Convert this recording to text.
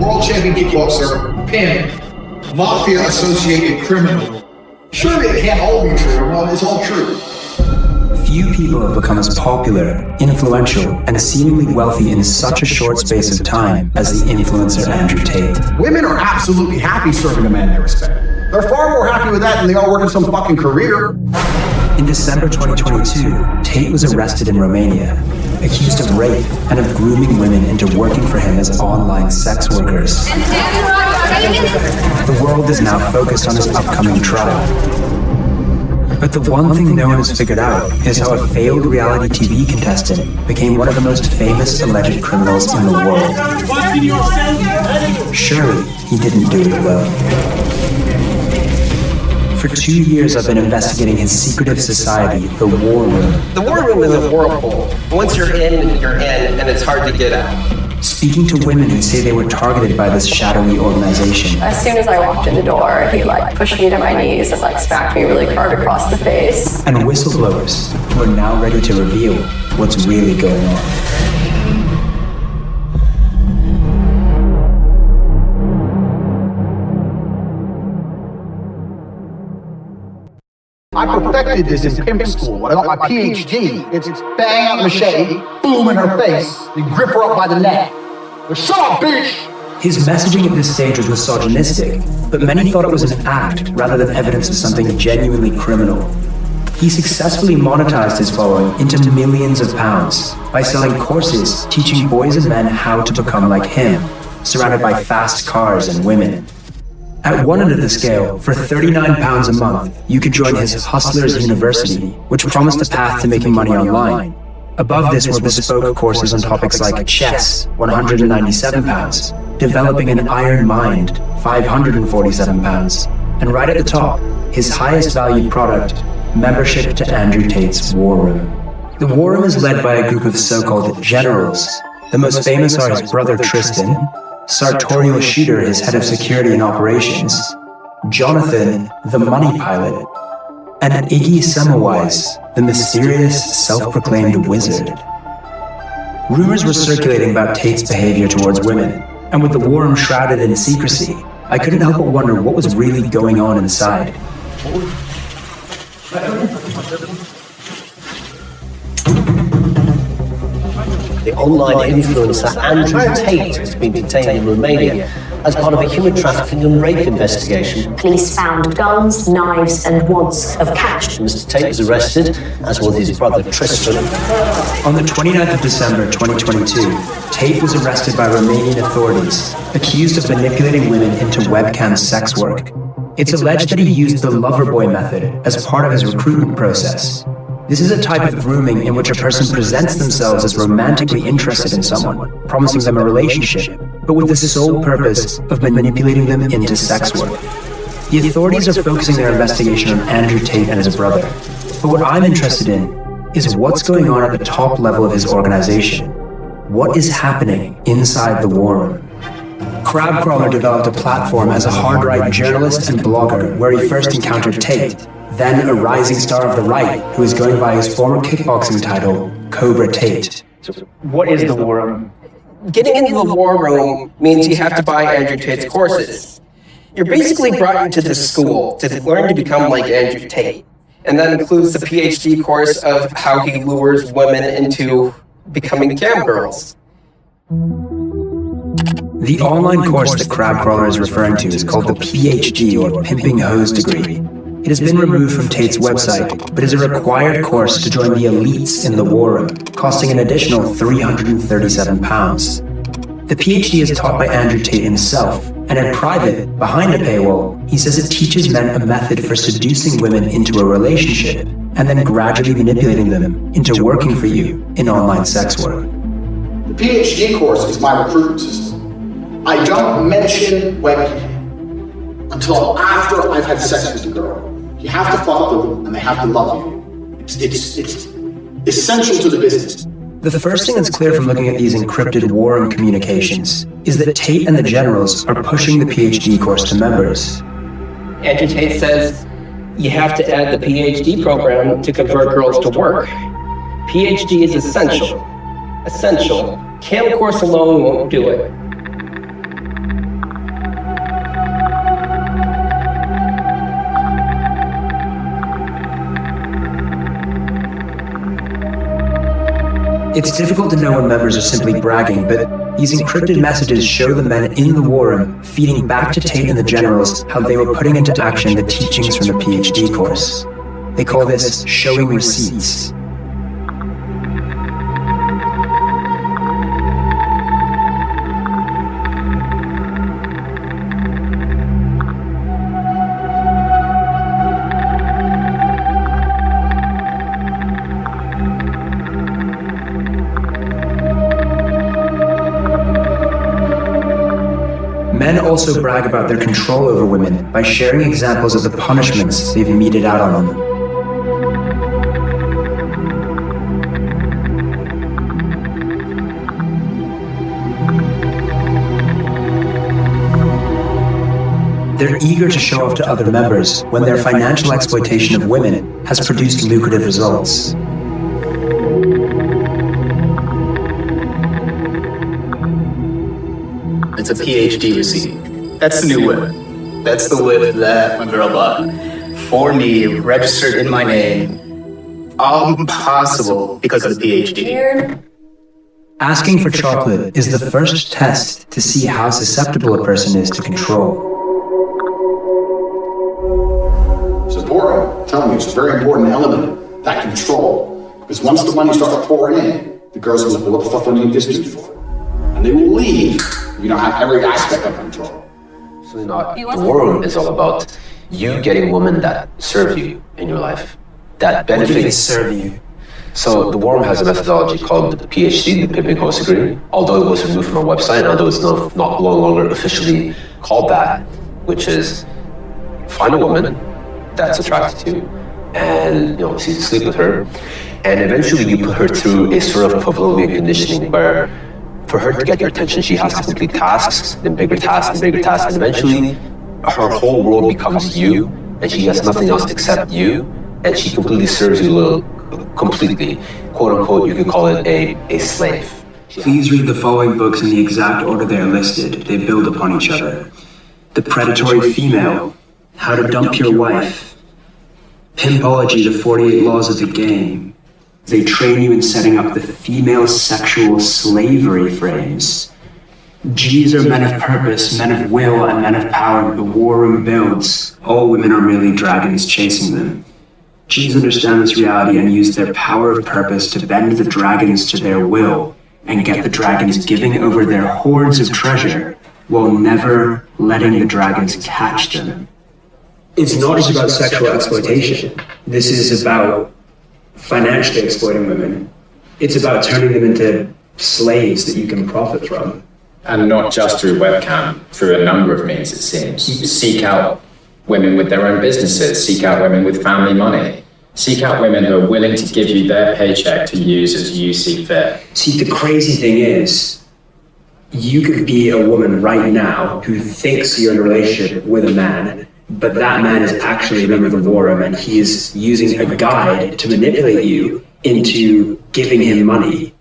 world champion kickboxer, pimp, mafia-associated criminal. Surely it can't all be true. Well, it's all true. Few people have become as popular, influential, and seemingly wealthy in such a short space of time as the influencer Andrew Tate. Women are absolutely happy serving a man they respect. They're far more happy with that than they are working some fucking career. In December 2022, Tate was arrested in Romania, accused of rape and of grooming women into working for him as online sex workers. The world is now focused on his upcoming trial. But the one thing no one has figured out is how a failed reality TV contestant became one of the most famous alleged criminals in the world. Surely he didn't do it alone. For 2 years, I've been investigating his secretive society, the War Room. The War Room is a whirlpool. Once you're in, and it's hard to get out. Speaking to women who say they were targeted by this shadowy organization. As soon as I walked in the door, he pushed me to my knees and smacked me really hard across the face. And whistleblowers who are now ready to reveal what's really going on. I perfected this in pimp school. When I got my PhD, it's bang out the machete, boom in her face, and grip her up by the neck. Shut up, bitch! His messaging at this stage was misogynistic, but many thought it was an act rather than evidence of something genuinely criminal. He successfully monetized his following into millions of pounds by selling courses teaching boys and men how to become like him, surrounded by fast cars and women. At one end of the scale, for £39 a month, you could join his Hustlers University, which promised a path to making money online. Above this were bespoke courses on topics like chess, £197, developing an iron mind, £547, and right at the top, his highest valued product, membership to Andrew Tate's War Room. The War Room is led by a group of so-called generals. The most famous are his brother Tristan, Sartorial Shooter, his head of security and operations, Jonathan, the money pilot, and Iggy Semmelweis, the mysterious, self-proclaimed wizard. Rumors were circulating about Tate's behavior towards women, and with the War Room shrouded in secrecy, I couldn't help but wonder what was really going on inside. The online influencer Andrew Tate has been detained in Romania as part of a human trafficking and rape investigation. Police found guns, knives and wads of cash. Mr. Tate was arrested, as was his brother Tristan. On the 29th of December 2022, Tate was arrested by Romanian authorities, accused of manipulating women into webcam sex work. It's alleged that he used the lover boy method as part of his recruitment process. This is a type of grooming in which a person presents themselves as romantically interested in someone, promising them a relationship, but with the sole purpose of manipulating them into sex work. The authorities are focusing their investigation on Andrew Tate and his brother, but what I'm interested in is what's going on at the top level of his organization. What is happening inside the War Room? Crabcrawler developed a platform as a hard-right journalist and blogger where he first encountered Tate, then a rising star of the right who is going by his former kickboxing title, Cobra Tate. So what is the War Room? Getting into the War Room means you have to buy Andrew Tate's courses. You're basically brought into this school to learn to become like Andrew Tate. And that includes the PhD course of how he lures women into becoming cam girls. The online course that Crabcrawler is referring to is called the PhD, or Pimping Hose degree. It has been removed from Tate's website, but is a required course to join the elites in the War Room, costing an additional £337. The PhD is taught by Andrew Tate himself, and in private, behind a paywall, he says it teaches men a method for seducing women into a relationship, and then gradually manipulating them into working for you in online sex work. The PhD course is my recruitment system. I don't mention webcam until after I've had sex with the girl. You have to fuck them and they have to love you. It's essential to the business. The first thing that's clear from looking at these encrypted War Room communications is that Tate and the generals are pushing the PhD course to members. Andrew Tate says you have to add the PhD program to convert girls to work. PhD is essential. Essential. Cam course alone won't do it. It's difficult to know when members are simply bragging, but these encrypted messages show the men in the war room feeding back to Tate and the generals how they were putting into action the teachings from the PhD course. They call this showing receipts. Men also brag about their control over women by sharing examples of the punishments they've meted out on them. They're eager to show off to other members when their financial exploitation of women has produced lucrative results. It's a PhD receipt. That's the new whip. That's the whip that my girl bought. For me, registered in my name. All possible because of the PhD. Asking for chocolate is the first test to see how susceptible a person is to control. So warrom, I'm telling you, it's a very important element, that control. Because once the money starts pouring in, the girls will say, what the fuck do I need this dude for? And they will leave. You don't have every aspect of control. So the warrom is all about you getting women that serve you in your life, that benefit serve you. So the warrom has a methodology called the PhD, the Pimping Horse Degree, although it was removed from our website, although it's not no longer officially called that, which is find a woman that's attracted to you and sleep with her, and eventually you put her through a sort of Pavlovian conditioning where for her to get your attention, she has to complete tasks, then bigger tasks, and bigger tasks, and eventually her whole world becomes you, and she has nothing else except you, and she completely serves you completely. Quote unquote, you could call it a slave. Please read the following books in the exact order they are listed. They build upon each other. The Predatory Female, How to Dump Your Wife, Pimpology, The 48 Laws of the Game. They train you in setting up the female sexual slavery frames. G's are men of purpose, men of will, and men of power the warrom builds. All women are merely dragons chasing them. G's understand this reality and use their power of purpose to bend the dragons to their will and get the dragons giving over their hoards of treasure while never letting the dragons catch them. It's not just about sexual exploitation. This is about financially exploiting women. It's about turning them into slaves that you can profit from. And not just through webcam, through a number of means, it seems. You seek out women with their own businesses, seek out women with family money, seek out women who are willing to give you their paycheck to use as you see fit. See, the crazy thing is, you could be a woman right now who thinks you're in a relationship with a man, but that man is actually a member of the warrom and he is using a guide to manipulate you into giving him money